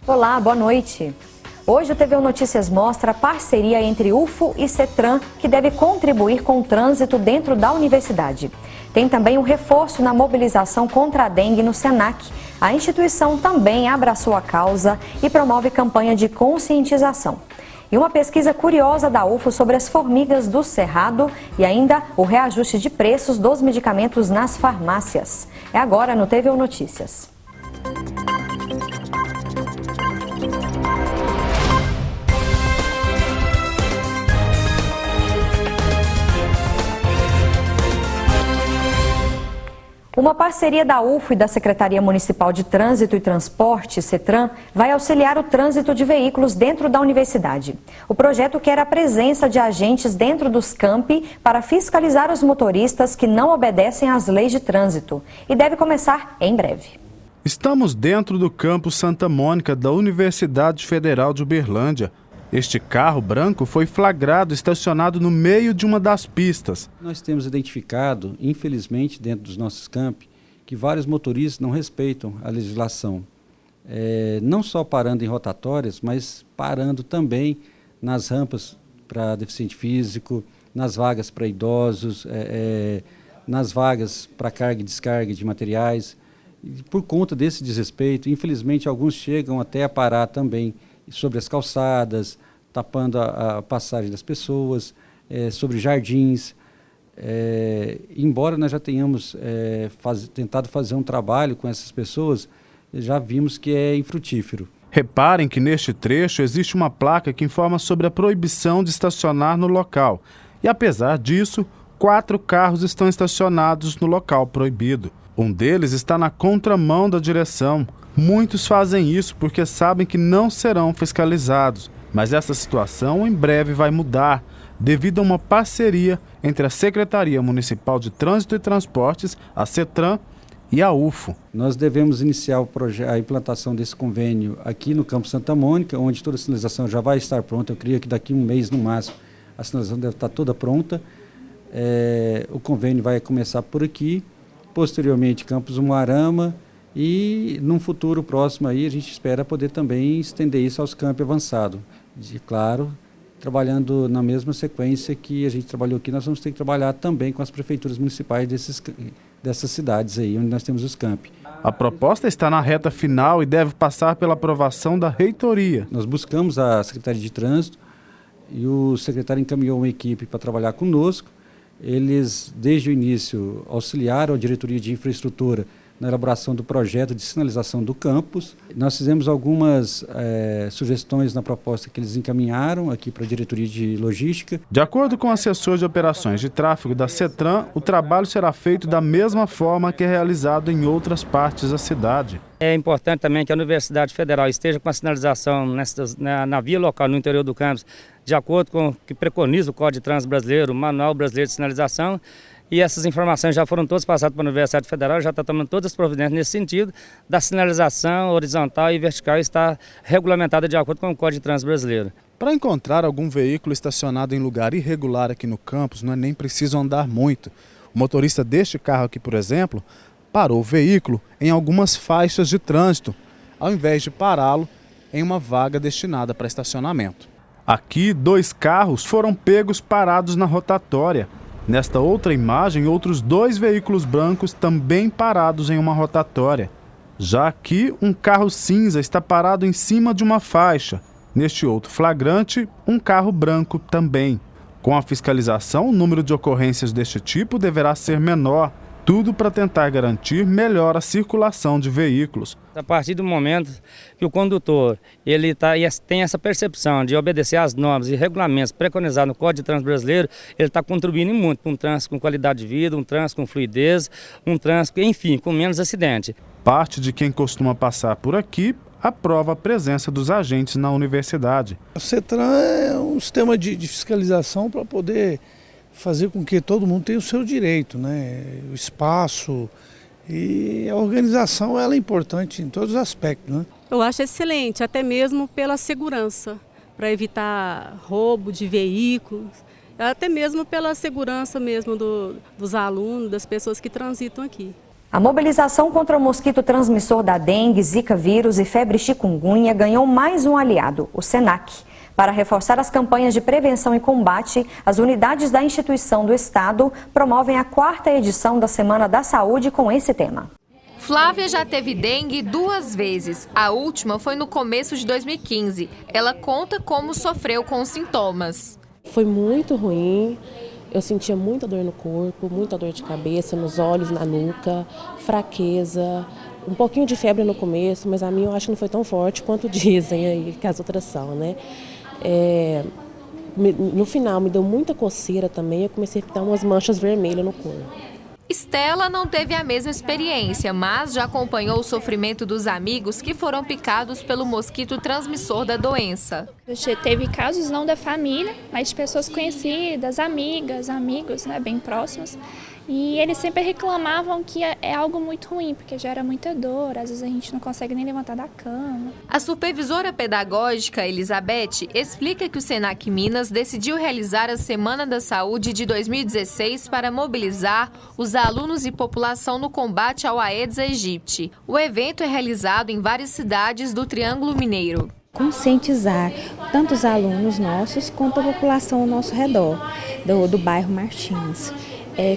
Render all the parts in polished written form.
Olá, boa noite. Hoje o TVU Notícias mostra a parceria entre UFO e CETRAN, que deve contribuir com o trânsito dentro da universidade. Tem também um reforço na mobilização contra a dengue no SENAC. A instituição também abraçou a causa e promove campanha de conscientização. E uma pesquisa curiosa da UFO sobre as formigas do Cerrado e ainda o reajuste de preços dos medicamentos nas farmácias. É agora no TVU Notícias. Uma parceria da UFO e da Secretaria Municipal de Trânsito e Transporte, CETRAN, vai auxiliar o trânsito de veículos dentro da universidade. O projeto quer a presença de agentes dentro dos campi para fiscalizar os motoristas que não obedecem às leis de trânsito e deve começar em breve. Estamos dentro do campus Santa Mônica da Universidade Federal de Uberlândia. Este carro branco foi flagrado estacionado no meio de uma das pistas. Nós temos identificado, infelizmente, dentro dos nossos campi, que vários motoristas não respeitam a legislação. Não só parando em rotatórias, mas parando também nas rampas para deficiente físico, nas vagas para idosos, nas vagas para carga e descarga de materiais. E por conta desse desrespeito, infelizmente, alguns chegam até a parar também sobre as calçadas, tapando a passagem das pessoas, sobre jardins. Embora nós já tenhamos tentado fazer um trabalho com essas pessoas, já vimos que é infrutífero. Reparem que neste trecho existe uma placa que informa sobre a proibição de estacionar no local. E apesar disso, 4 carros estão estacionados no local proibido. Um deles está na contramão da direção. Muitos fazem isso porque sabem que não serão fiscalizados, mas essa situação em breve vai mudar, devido a uma parceria entre a Secretaria Municipal de Trânsito e Transportes, a CETRAN e a UFO. Nós devemos iniciar a implantação desse convênio aqui no Campo Santa Mônica, onde toda a sinalização já vai estar pronta. Eu creio que daqui a um mês, no máximo, a sinalização deve estar toda pronta. O convênio vai começar por aqui, posteriormente Campos Umuarama, e num futuro próximo aí a gente espera poder também estender isso aos campi avançados. E claro, trabalhando na mesma sequência que a gente trabalhou aqui, nós vamos ter que trabalhar também com as prefeituras municipais dessas cidades aí, onde nós temos os campi. A proposta está na reta final e deve passar pela aprovação da reitoria. Nós buscamos a Secretaria de Trânsito e o secretário encaminhou uma equipe para trabalhar conosco. Eles, desde o início, auxiliaram a diretoria de infraestrutura na elaboração do projeto de sinalização do campus. Nós fizemos algumas sugestões na proposta que eles encaminharam aqui para a diretoria de logística. De acordo com o assessor de operações de tráfego da CETRAN, o trabalho será feito da mesma forma que é realizado em outras partes da cidade. É importante também que a Universidade Federal esteja com a sinalização na via local, no interior do campus, de acordo com o que preconiza o Código de Trânsito Brasileiro, o Manual Brasileiro de Sinalização. E essas informações já foram todas passadas para a Universidade Federal, já está tomando todas as providências nesse sentido, da sinalização horizontal e vertical está regulamentada de acordo com o Código de Trânsito Brasileiro. Para encontrar algum veículo estacionado em lugar irregular aqui no campus, não é nem preciso andar muito. O motorista deste carro aqui, por exemplo, parou o veículo em algumas faixas de trânsito, ao invés de pará-lo em uma vaga destinada para estacionamento. Aqui, 2 carros foram pegos parados na rotatória. Nesta outra imagem, outros 2 veículos brancos também parados em uma rotatória. Já aqui, um carro cinza está parado em cima de uma faixa. Neste outro flagrante, um carro branco também. Com a fiscalização, o número de ocorrências deste tipo deverá ser menor. Tudo para tentar garantir melhor a circulação de veículos. A partir do momento que o condutor tem essa percepção de obedecer às normas e regulamentos preconizados no Código de Trânsito Brasileiro, ele está contribuindo muito para um trânsito com qualidade de vida, um trânsito com fluidez, um trânsito, enfim, com menos acidente. Parte de quem costuma passar por aqui aprova a presença dos agentes na universidade. A CETRAN é um sistema de fiscalização para poder fazer com que todo mundo tenha o seu direito, né? O espaço e a organização ela é importante em todos os aspectos, né? Eu acho excelente, até mesmo pela segurança, para evitar roubo de veículos, até mesmo pela segurança mesmo dos alunos, das pessoas que transitam aqui. A mobilização contra o mosquito transmissor da dengue, zika vírus e febre chikungunya ganhou mais um aliado, o SENAC. Para reforçar as campanhas de prevenção e combate, as unidades da instituição do Estado promovem a 4ª edição da Semana da Saúde com esse tema. Flávia já teve dengue 2 vezes. A última foi no começo de 2015. Ela conta como sofreu com os sintomas. Foi muito ruim. Eu sentia muita dor no corpo, muita dor de cabeça, nos olhos, na nuca, fraqueza, um pouquinho de febre no começo, mas a minha eu acho que não foi tão forte quanto dizem aí que as outras são, né? No final me deu muita coceira também, eu comecei a ficar umas manchas vermelhas no corpo. Estela não teve a mesma experiência, mas já acompanhou o sofrimento dos amigos que foram picados pelo mosquito transmissor da doença. Teve casos não da família, mas de pessoas conhecidas, amigas, amigos, né, bem próximos. E eles sempre reclamavam que é algo muito ruim, porque gera muita dor, às vezes a gente não consegue nem levantar da cama. A supervisora pedagógica Elizabeth explica que o SENAC Minas decidiu realizar a Semana da Saúde de 2016 para mobilizar os alunos e população no combate ao Aedes aegypti. O evento é realizado em várias cidades do Triângulo Mineiro. Conscientizar tanto os alunos nossos quanto a população ao nosso redor, do bairro Martins.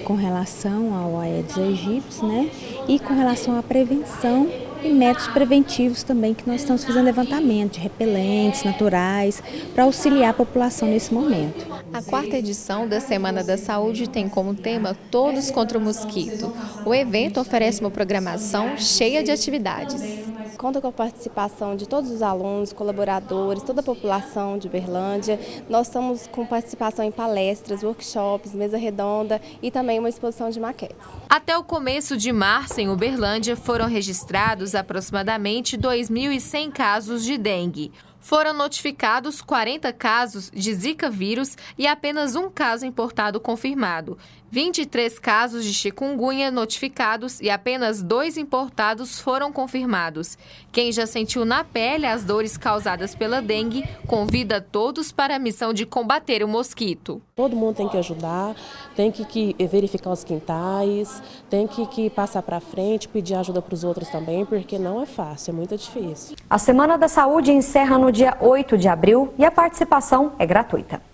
Com relação ao Aedes aegypti, né? E com relação à prevenção e métodos preventivos também, que nós estamos fazendo levantamento de repelentes naturais para auxiliar a população nesse momento. A 4ª edição da Semana da Saúde tem como tema Todos contra o Mosquito. O evento oferece uma programação cheia de atividades. Conta com a participação de todos os alunos, colaboradores, toda a população de Uberlândia. Nós estamos com participação em palestras, workshops, mesa redonda e também uma exposição de maquetes. Até o começo de março, em Uberlândia, foram registrados aproximadamente 2.100 casos de dengue. Foram notificados 40 casos de zika vírus e apenas um caso importado confirmado. 23 casos de chikungunya notificados e apenas 2 importados foram confirmados. Quem já sentiu na pele as dores causadas pela dengue, convida todos para a missão de combater o mosquito. Todo mundo tem que ajudar, tem que verificar os quintais, tem que passar para frente, pedir ajuda para os outros também, porque não é fácil, é muito difícil. A Semana da Saúde encerra no dia 8 de abril e a participação é gratuita.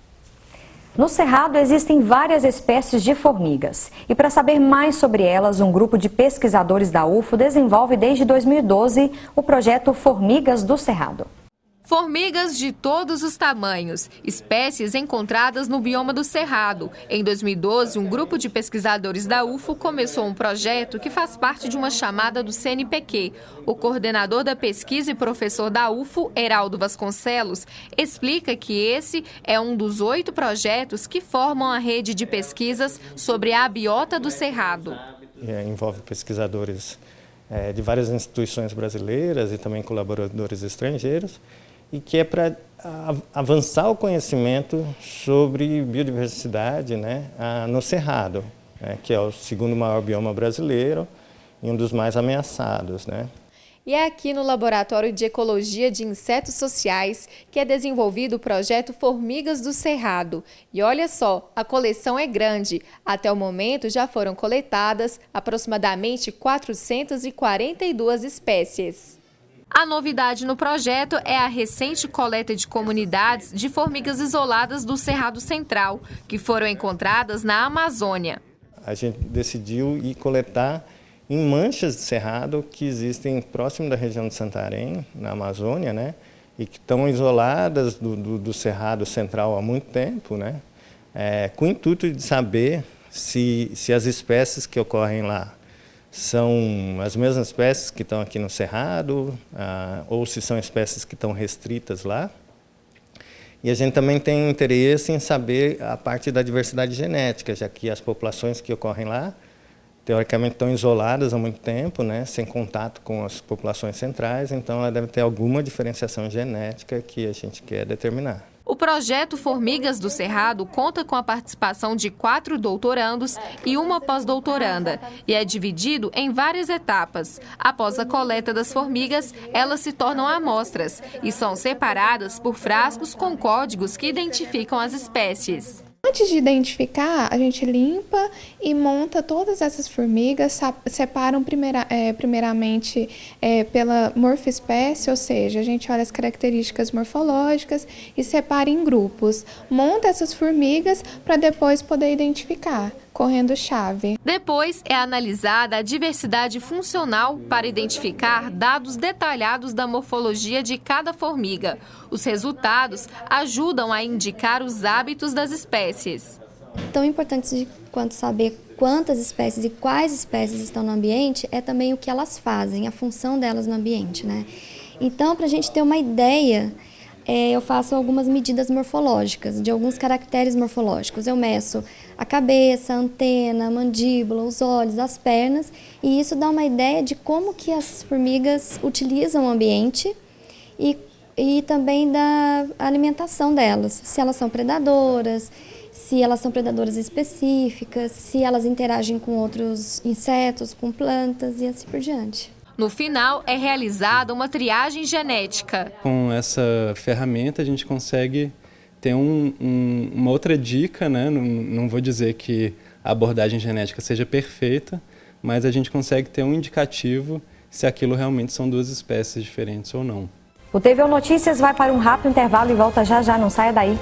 No Cerrado existem várias espécies de formigas e para saber mais sobre elas, um grupo de pesquisadores da UFO desenvolve desde 2012 o projeto Formigas do Cerrado. Formigas de todos os tamanhos, espécies encontradas no bioma do Cerrado. Em 2012, um grupo de pesquisadores da UFO começou um projeto que faz parte de uma chamada do CNPq. O coordenador da pesquisa e professor da UFO, Heraldo Vasconcelos, explica que esse é um dos 8 projetos que formam a rede de pesquisas sobre a biota do Cerrado. Envolve pesquisadores de várias instituições brasileiras e também colaboradores estrangeiros, e que é para avançar o conhecimento sobre biodiversidade, né, no Cerrado, que é o 2º maior bioma brasileiro e um dos mais ameaçados, né. E é aqui no Laboratório de Ecologia de Insetos Sociais que é desenvolvido o projeto Formigas do Cerrado. E olha só, a coleção é grande. Até o momento já foram coletadas aproximadamente 442 espécies. A novidade no projeto é a recente coleta de comunidades de formigas isoladas do Cerrado Central, que foram encontradas na Amazônia. A gente decidiu ir coletar em manchas de cerrado que existem próximo da região de Santarém, na Amazônia, né, e que estão isoladas do Cerrado Central há muito tempo, né, com o intuito de saber se as espécies que ocorrem lá são as mesmas espécies que estão aqui no Cerrado, ou se são espécies que estão restritas lá. E a gente também tem interesse em saber a parte da diversidade genética, já que as populações que ocorrem lá, teoricamente, estão isoladas há muito tempo, né, sem contato com as populações centrais, então ela deve ter alguma diferenciação genética que a gente quer determinar. O projeto Formigas do Cerrado conta com a participação de 4 doutorandos e uma pós-doutoranda e é dividido em várias etapas. Após a coleta das formigas, elas se tornam amostras e são separadas por frascos com códigos que identificam as espécies. antes de identificar, a gente limpa e monta todas essas formigas, separam primeiramente pela morfoespécie, ou seja, a gente olha as características morfológicas e separa em grupos. Monta essas formigas para depois poder identificar, correndo chave. Depois é analisada a diversidade funcional para identificar dados detalhados da morfologia de cada formiga. Os resultados ajudam a indicar os hábitos das espécies. Tão importante quanto saber quantas espécies e quais espécies estão no ambiente é também o que elas fazem, a função delas no ambiente, né? Então, para a gente ter uma ideia, eu faço algumas medidas morfológicas, de alguns caracteres morfológicos. Eu meço a cabeça, a antena, a mandíbula, os olhos, as pernas, e isso dá uma ideia de como que as formigas utilizam o ambiente e também da alimentação delas, se elas são predadoras, se elas são predadoras específicas, se elas interagem com outros insetos, com plantas e assim por diante. No final, é realizada uma triagem genética. Com essa ferramenta, a gente consegue ter uma outra dica, né? Não vou dizer que a abordagem genética seja perfeita, mas a gente consegue ter um indicativo se aquilo realmente são duas espécies diferentes ou não. O TVU Notícias vai para um rápido intervalo e volta já já, não saia daí.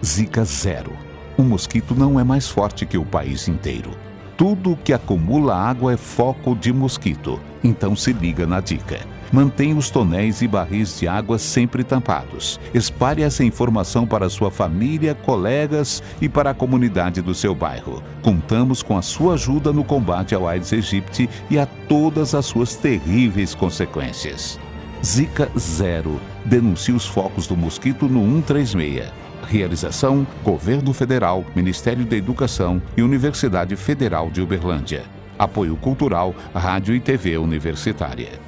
Zika zero. O mosquito não é mais forte que o país inteiro. Tudo que acumula água é foco de mosquito, então se liga na dica. Mantenha os tonéis e barris de água sempre tampados. Espalhe essa informação para sua família, colegas e para a comunidade do seu bairro. Contamos com a sua ajuda no combate ao Aedes aegypti e a todas as suas terríveis consequências. Zika zero. Denuncie os focos do mosquito no 136. Realização: Governo Federal, Ministério da Educação e Universidade Federal de Uberlândia. Apoio Cultural, Rádio e TV Universitária.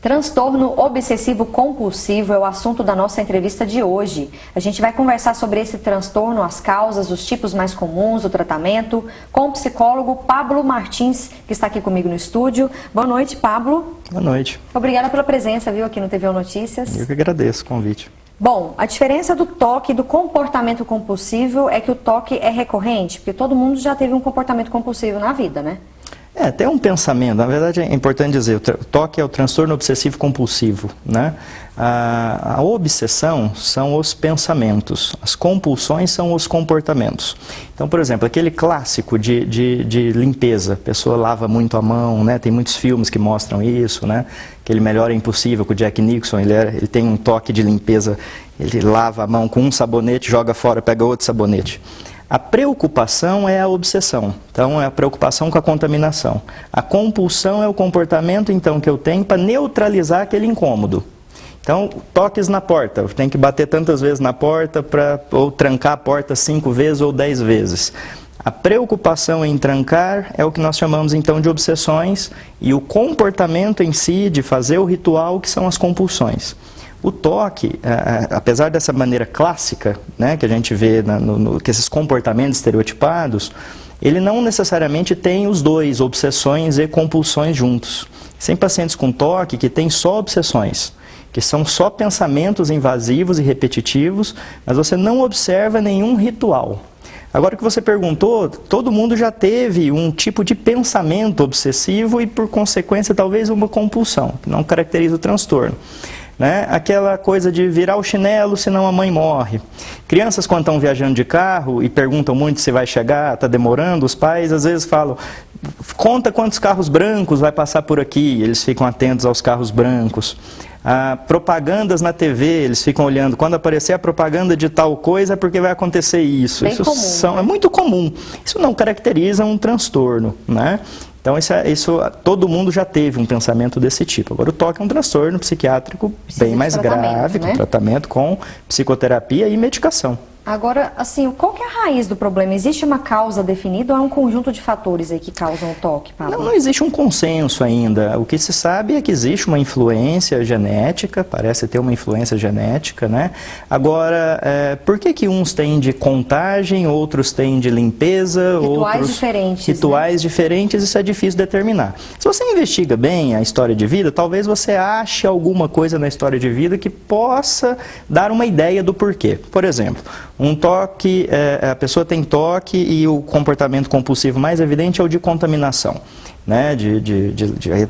Transtorno obsessivo compulsivo é o assunto da nossa entrevista de hoje. A gente vai conversar sobre esse transtorno, as causas, os tipos mais comuns, o tratamento, com o psicólogo Pablo Martins, que está aqui comigo no estúdio. Boa noite, Pablo. Boa noite. Obrigada pela presença, viu, aqui no TVU Notícias. Eu que agradeço o convite. Bom, a diferença do toque e do comportamento compulsivo é que o toque é recorrente, porque todo mundo já teve um comportamento compulsivo na vida, né? Tem um pensamento, na verdade é importante dizer, o toque é o transtorno obsessivo compulsivo, né? A obsessão são os pensamentos, as compulsões são os comportamentos. Então, por exemplo, aquele clássico de limpeza, a pessoa lava muito a mão, né? Tem muitos filmes que mostram isso, né? Aquele Melhor é Impossível com o Jack Nicholson, ele tem um toque de limpeza, ele lava a mão com um sabonete, joga fora, pega outro sabonete. A preocupação é a obsessão, então é a preocupação com a contaminação. A compulsão é o comportamento então que eu tenho para neutralizar aquele incômodo. Então, toques na porta, eu tenho que bater tantas vezes na porta ou trancar a porta 5 vezes ou 10 vezes. A preocupação em trancar é o que nós chamamos então de obsessões e o comportamento em si de fazer o ritual que são as compulsões. O toque, apesar dessa maneira clássica, né, que a gente vê que esses comportamentos estereotipados, ele não necessariamente tem os dois, obsessões e compulsões juntos. Tem pacientes com toque que têm só obsessões, que são só pensamentos invasivos e repetitivos, mas você não observa nenhum ritual. Agora, o que você perguntou, todo mundo já teve um tipo de pensamento obsessivo e, por consequência, talvez uma compulsão, que não caracteriza o transtorno. Né? Aquela coisa de virar o chinelo senão a mãe morre. Crianças quando estão viajando de carro e perguntam muito se vai chegar, está demorando, os pais às vezes falam, conta quantos carros brancos vai passar por aqui, eles ficam atentos aos carros brancos. Propagandas na TV, eles ficam olhando, quando aparecer a propaganda de tal coisa é porque vai acontecer isso. Bem comum, né? É muito comum, isso não caracteriza um transtorno, né? Então, isso todo mundo já teve um pensamento desse tipo. Agora, o toque é um transtorno psiquiátrico bem mais grave, né? Com tratamento, com psicoterapia e medicação. Agora, assim, qual que é a raiz do problema? Existe uma causa definida ou é um conjunto de fatores aí que causam o toque, Pablo? Não existe um consenso ainda. O que se sabe é que existe uma influência genética, parece ter uma influência genética, né? Agora, por que uns têm de contagem, outros têm de limpeza, Rituais diferentes. Rituais diferentes, isso é difícil determinar. Se você investiga bem a história de vida, talvez você ache alguma coisa na história de vida que possa dar uma ideia do porquê. Por exemplo, um toque, a pessoa tem toque e o comportamento compulsivo mais evidente é o de contaminação, né?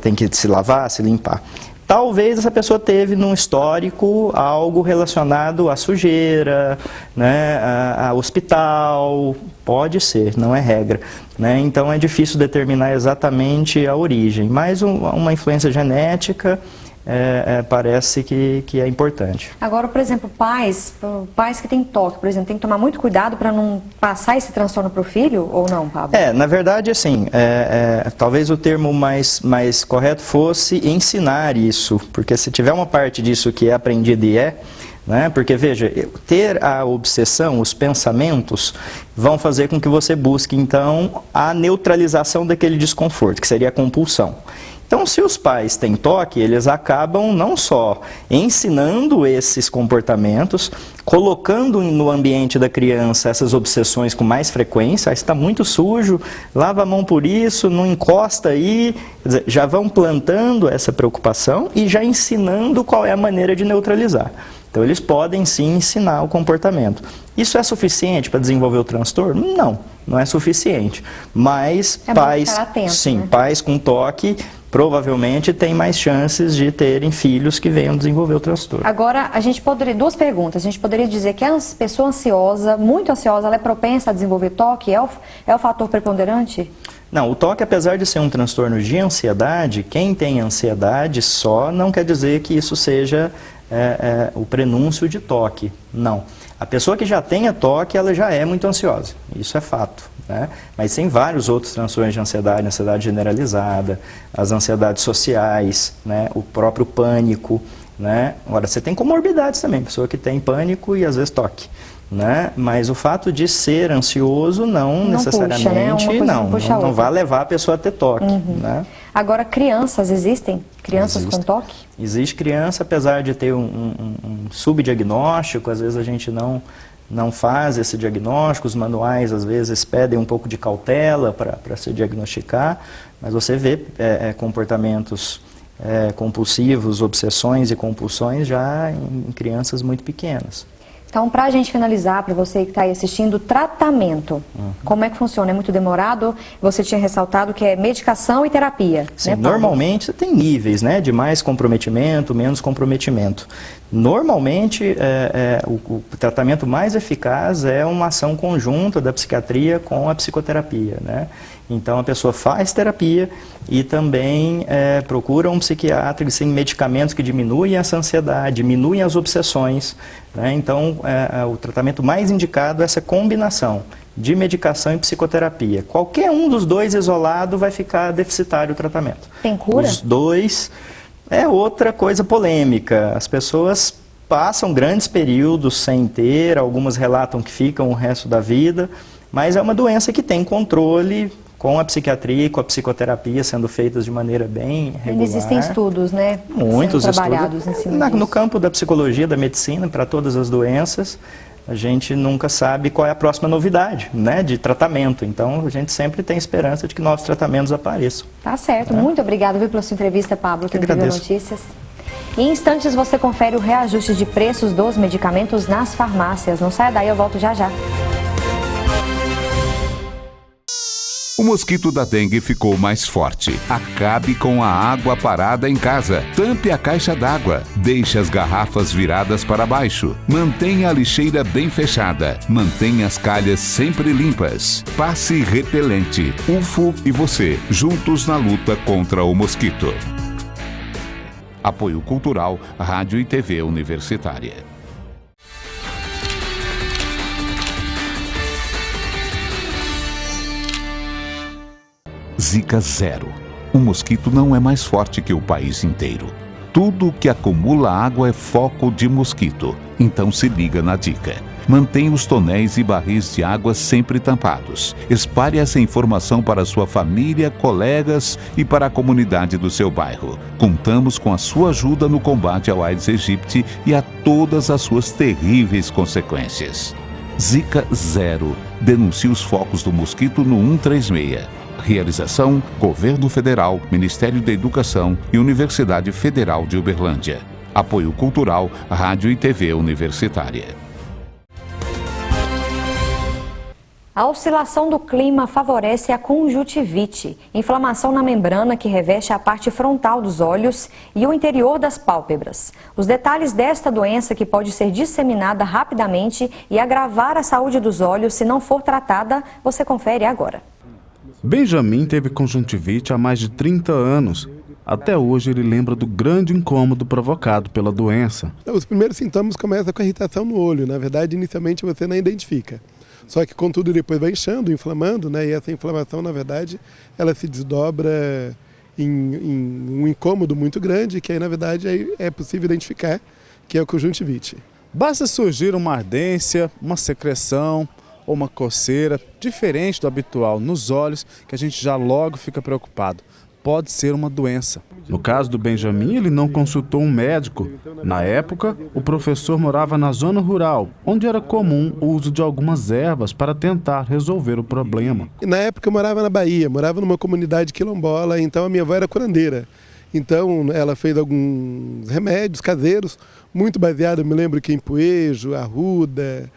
Tem que se lavar, se limpar. Talvez essa pessoa teve num histórico algo relacionado à sujeira, né, a hospital, pode ser, não é regra, né? Então é difícil determinar exatamente a origem, mas uma influência genética parece que é importante. Agora, por exemplo, pais que têm toque, por exemplo, tem que tomar muito cuidado para não passar esse transtorno para o filho ou não, Pablo? Na verdade, assim, talvez o termo mais correto fosse ensinar isso, porque se tiver uma parte disso que é aprendida né? Porque, veja, ter a obsessão, os pensamentos, vão fazer com que você busque, então, a neutralização daquele desconforto, que seria a compulsão. Então, se os pais têm toque, eles acabam não só ensinando esses comportamentos, colocando no ambiente da criança essas obsessões com mais frequência, está muito sujo, lava a mão por isso, não encosta aí, quer dizer, já vão plantando essa preocupação e já ensinando qual é a maneira de neutralizar. Então, eles podem sim ensinar o comportamento. Isso é suficiente para desenvolver o transtorno? Não é suficiente. Mas pais, atento, sim, né? Pais com toque provavelmente têm mais chances de terem filhos que venham desenvolver o transtorno. Agora, duas perguntas. A gente poderia dizer que a pessoa ansiosa, muito ansiosa, ela é propensa a desenvolver toque? É o fator preponderante? Não, o toque, apesar de ser um transtorno de ansiedade, quem tem ansiedade só não quer dizer que isso seja o prenúncio de toque. Não. A pessoa que já tenha toque, ela já é muito ansiosa. Isso é fato, né? Mas tem vários outros transtornos de ansiedade, ansiedade generalizada, as ansiedades sociais, né? O próprio pânico, né? Agora, você tem comorbidades também, pessoa que tem pânico e às vezes toque, né? Mas o fato de ser ansioso não necessariamente, puxa, né? não vai levar a pessoa a ter toque, né? Agora, crianças, existem? Crianças com toque? Existe criança, apesar de ter um subdiagnóstico, às vezes a gente não faz esse diagnóstico, os manuais às vezes pedem um pouco de cautela para se diagnosticar, mas você vê comportamentos compulsivos, obsessões e compulsões já em crianças muito pequenas. Então, para a gente finalizar, para você que está aí assistindo, tratamento, como é que funciona? É muito demorado? Você tinha ressaltado que é medicação e terapia, Sim, né, Paulo? Normalmente tem níveis, né, de mais comprometimento, menos comprometimento. Normalmente, o tratamento mais eficaz é uma ação conjunta da psiquiatria com a psicoterapia, né? Então, a pessoa faz terapia e também procura um psiquiatra sem medicamentos que diminuem essa ansiedade, diminuem as obsessões, né? Então, o tratamento mais indicado é essa combinação de medicação e psicoterapia. Qualquer um dos dois isolado vai ficar deficitário o tratamento. Tem cura? Os dois é outra coisa polêmica. As pessoas passam grandes períodos sem ter, algumas relatam que ficam o resto da vida, mas é uma doença que tem controle com a psiquiatria e com a psicoterapia sendo feitas de maneira bem regular. Existem estudos, né? Muitos sendo trabalhados estudos. Em cima No campo da psicologia, da medicina, para todas as doenças, a gente nunca sabe qual é a próxima novidade, né, de tratamento. Então, a gente sempre tem esperança de que novos tratamentos apareçam. Tá certo. Muito obrigada pela sua entrevista, Pablo, que agradeço. Notícias. Em instantes, você confere o reajuste de preços dos medicamentos nas farmácias. Não saia daí, eu volto já já. O mosquito da dengue ficou mais forte. Acabe com a água parada em casa. Tampe a caixa d'água. Deixe as garrafas viradas para baixo. Mantenha a lixeira bem fechada. Mantenha as calhas sempre limpas. Passe repelente. UFO e você, juntos na luta contra o mosquito. Apoio Cultural, Rádio e TV Universitária. Zika zero. O mosquito não é mais forte que o país inteiro. Tudo que acumula água é foco de mosquito, então se liga na dica. Mantenha os tonéis e barris de água sempre tampados. Espalhe essa informação para sua família, colegas e para a comunidade do seu bairro. Contamos com a sua ajuda no combate ao Aedes aegypti e a todas as suas terríveis consequências. Zika Zero. Denuncie os focos do mosquito no 136. Realização: Governo Federal, Ministério da Educação e Universidade Federal de Uberlândia. Apoio Cultural, Rádio e TV Universitária. A oscilação do clima favorece a conjuntivite, inflamação na membrana que reveste a parte frontal dos olhos e o interior das pálpebras. Os detalhes desta doença, que pode ser disseminada rapidamente e agravar a saúde dos olhos se não for tratada, você confere agora. Benjamin teve conjuntivite há mais de 30 anos. Até hoje ele lembra do grande incômodo provocado pela doença. Os primeiros sintomas começam com a irritação no olho. Na verdade, inicialmente você não identifica. Só que, contudo, depois vai inchando, inflamando, né? E essa inflamação, na verdade, ela se desdobra em um incômodo muito grande, que aí, na verdade, é possível identificar que é a conjuntivite. Basta surgir uma ardência, uma secreção ou uma coceira diferente do habitual nos olhos, que a gente já logo fica preocupado. Pode ser uma doença. No caso do Benjamin, ele não consultou um médico. Na época, o professor morava na zona rural, onde era comum o uso de algumas ervas para tentar resolver o problema. Na época eu morava na Bahia, morava numa comunidade quilombola, então a minha avó era curandeira. Então ela fez alguns remédios caseiros, muito baseados, me lembro que em poejo, arruda,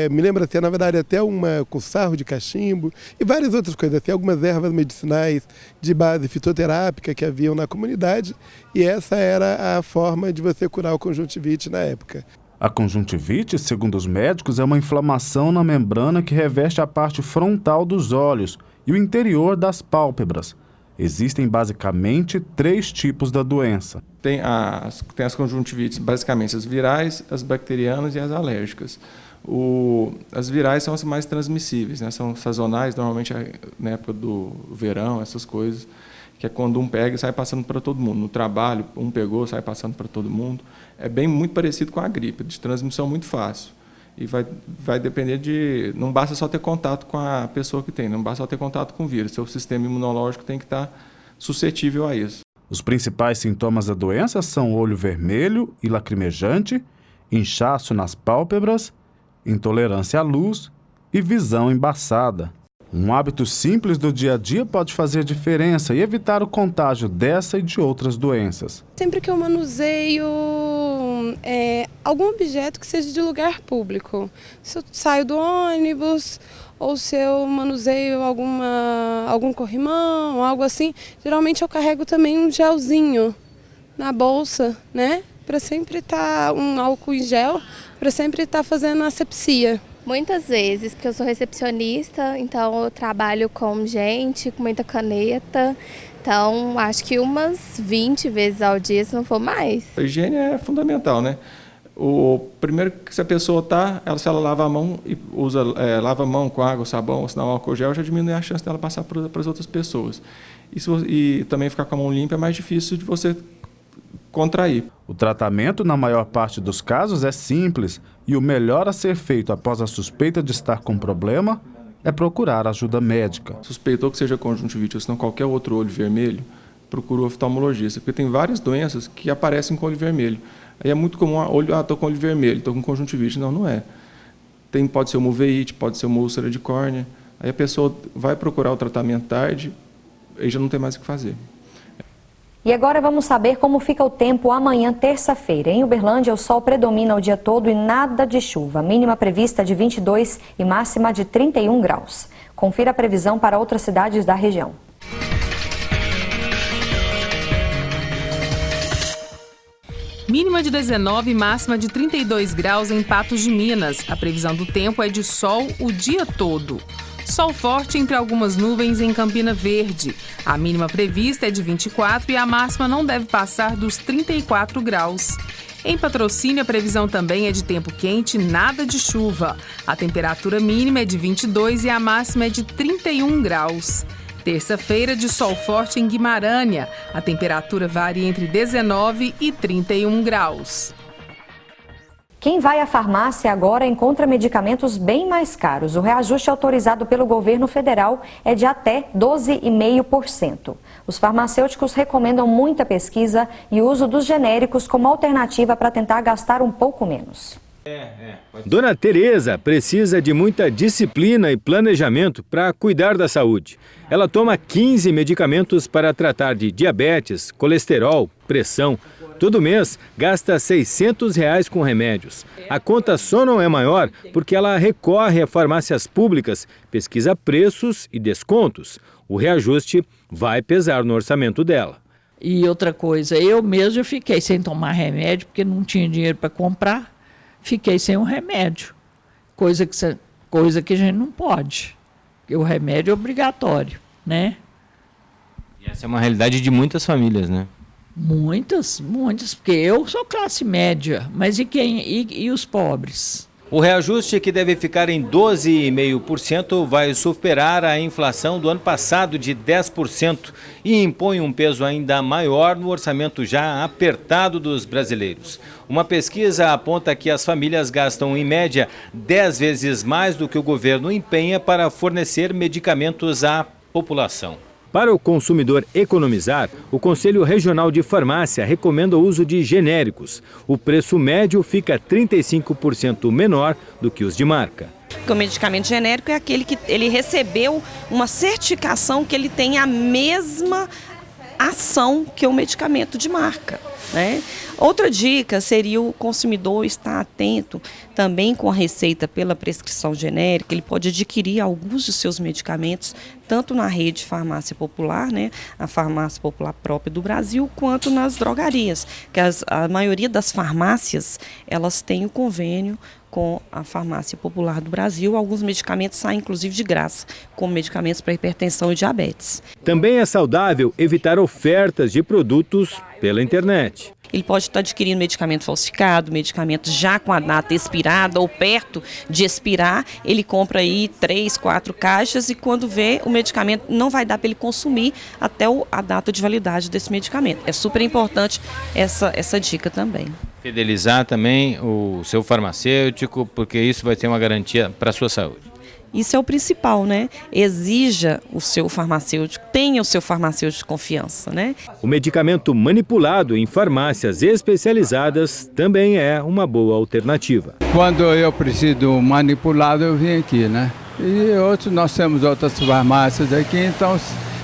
me lembra assim, na verdade, até uma com sarro de cachimbo e várias outras coisas, assim, algumas ervas medicinais de base fitoterápica que haviam na comunidade, e essa era a forma de você curar o conjuntivite na época. A conjuntivite, segundo os médicos, é uma inflamação na membrana que reveste a parte frontal dos olhos e o interior das pálpebras. Existem basicamente 3 tipos da doença. Tem as conjuntivites, basicamente as virais, as bacterianas e as alérgicas. As virais são as mais transmissíveis, né? São sazonais, normalmente na época do verão, essas coisas, que é quando um pega e sai passando para todo mundo. No trabalho, um pegou, sai passando para todo mundo. É muito parecido com a gripe, de transmissão muito fácil. E vai depender de... Não basta só ter contato com a pessoa que tem, não basta só ter contato com o vírus. Seu sistema imunológico tem que estar suscetível a isso. Os principais sintomas da doença são olho vermelho e lacrimejante, inchaço nas pálpebras, intolerância à luz e visão embaçada. Um hábito simples do dia a dia pode fazer diferença e evitar o contágio dessa e de outras doenças. Sempre que eu manuseio algum objeto que seja de lugar público, se eu saio do ônibus ou se eu manuseio algum corrimão, algo assim, geralmente eu carrego também um gelzinho na bolsa, né? Para sempre estar um álcool em gel, para sempre estar fazendo asepsia. Muitas vezes, porque eu sou recepcionista, então eu trabalho com gente, com muita caneta, então acho que umas 20 vezes ao dia, se não for mais. A higiene é fundamental, né? O primeiro que se a pessoa se ela lava a mão e lava a mão com água, sabão, ou senão álcool gel, já diminui a chance dela passar para as outras pessoas. E também ficar com a mão limpa é mais difícil de você contrair. O tratamento, na maior parte dos casos, é simples e o melhor a ser feito após a suspeita de estar com problema é procurar ajuda médica. Suspeitou que seja conjuntivite ou se não qualquer outro olho vermelho, procura o oftalmologista, porque tem várias doenças que aparecem com olho vermelho. Aí é muito comum, estou com olho vermelho, estou com conjuntivite. Não, não é. Pode ser uma uveíte, pode ser uma úlcera de córnea. Aí a pessoa vai procurar o tratamento tarde e já não tem mais o que fazer. E agora vamos saber como fica o tempo amanhã, terça-feira. Em Uberlândia, o sol predomina o dia todo e nada de chuva. Mínima prevista de 22 e máxima de 31 graus. Confira a previsão para outras cidades da região. Mínima de 19 e máxima de 32 graus em Patos de Minas. A previsão do tempo é de sol o dia todo. Sol forte entre algumas nuvens em Campina Verde. A mínima prevista é de 24 e a máxima não deve passar dos 34 graus. Em Patrocínio, a previsão também é de tempo quente, nada de chuva. A temperatura mínima é de 22 e a máxima é de 31 graus. Terça-feira de sol forte em Guimarães. A temperatura varia entre 19 e 31 graus. Quem vai à farmácia agora encontra medicamentos bem mais caros. O reajuste autorizado pelo governo federal é de até 12,5%. Os farmacêuticos recomendam muita pesquisa e o uso dos genéricos como alternativa para tentar gastar um pouco menos. Dona Tereza precisa de muita disciplina e planejamento para cuidar da saúde. Ela toma 15 medicamentos para tratar de diabetes, colesterol, pressão. Todo mês gasta R$ 600 com remédios. A conta só não é maior porque ela recorre a farmácias públicas, pesquisa preços e descontos. O reajuste vai pesar no orçamento dela. E outra coisa, eu mesmo fiquei sem tomar remédio porque não tinha dinheiro para comprar. Fiquei sem um remédio, coisa que a gente não pode, porque o remédio é obrigatório, né? E essa é uma realidade de muitas famílias, né? Muitas, porque eu sou classe média, mas e quem? E os pobres? O reajuste, que deve ficar em 12,5%, vai superar a inflação do ano passado de 10% e impõe um peso ainda maior no orçamento já apertado dos brasileiros. Uma pesquisa aponta que as famílias gastam, em média, 10 vezes mais do que o governo empenha para fornecer medicamentos à população. Para o consumidor economizar, o Conselho Regional de Farmácia recomenda o uso de genéricos. O preço médio fica 35% menor do que os de marca. O medicamento genérico é aquele que ele recebeu uma certificação que ele tem a mesma ação que o medicamento de marca, né? Outra dica seria o consumidor estar atento também com a receita pela prescrição genérica. Ele pode adquirir alguns de seus medicamentos, tanto na rede farmácia popular, né, a farmácia popular própria do Brasil, quanto nas drogarias, que a maioria das farmácias, elas têm o convênio com a farmácia popular do Brasil. Alguns medicamentos saem inclusive de graça, como medicamentos para hipertensão e diabetes. Também é saudável evitar ofertas de produtos pela internet. Ele pode estar adquirindo medicamento falsificado, medicamento já com a data expirada ou perto de expirar. Ele compra aí 3, 4 caixas e quando vê o medicamento não vai dar para ele consumir até a data de validade desse medicamento. É super importante essa dica também. Fidelizar também o seu farmacêutico, porque isso vai ter uma garantia para a sua saúde. Isso é o principal, né? Exija o seu farmacêutico, tenha o seu farmacêutico de confiança, né? O medicamento manipulado em farmácias especializadas também é uma boa alternativa. Quando eu preciso manipulado, eu vim aqui, né? E nós temos outras farmácias aqui, então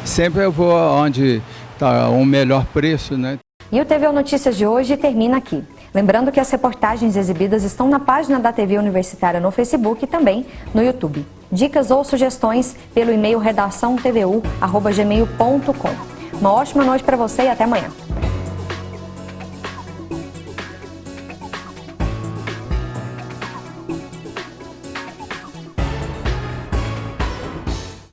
sempre eu vou onde está o melhor preço, né? E o TV Notícias de hoje termina aqui. Lembrando que as reportagens exibidas estão na página da TV Universitária no Facebook e também no YouTube. Dicas ou sugestões pelo e-mail redaçãotvu@gmail.com. Uma ótima noite para você e até amanhã.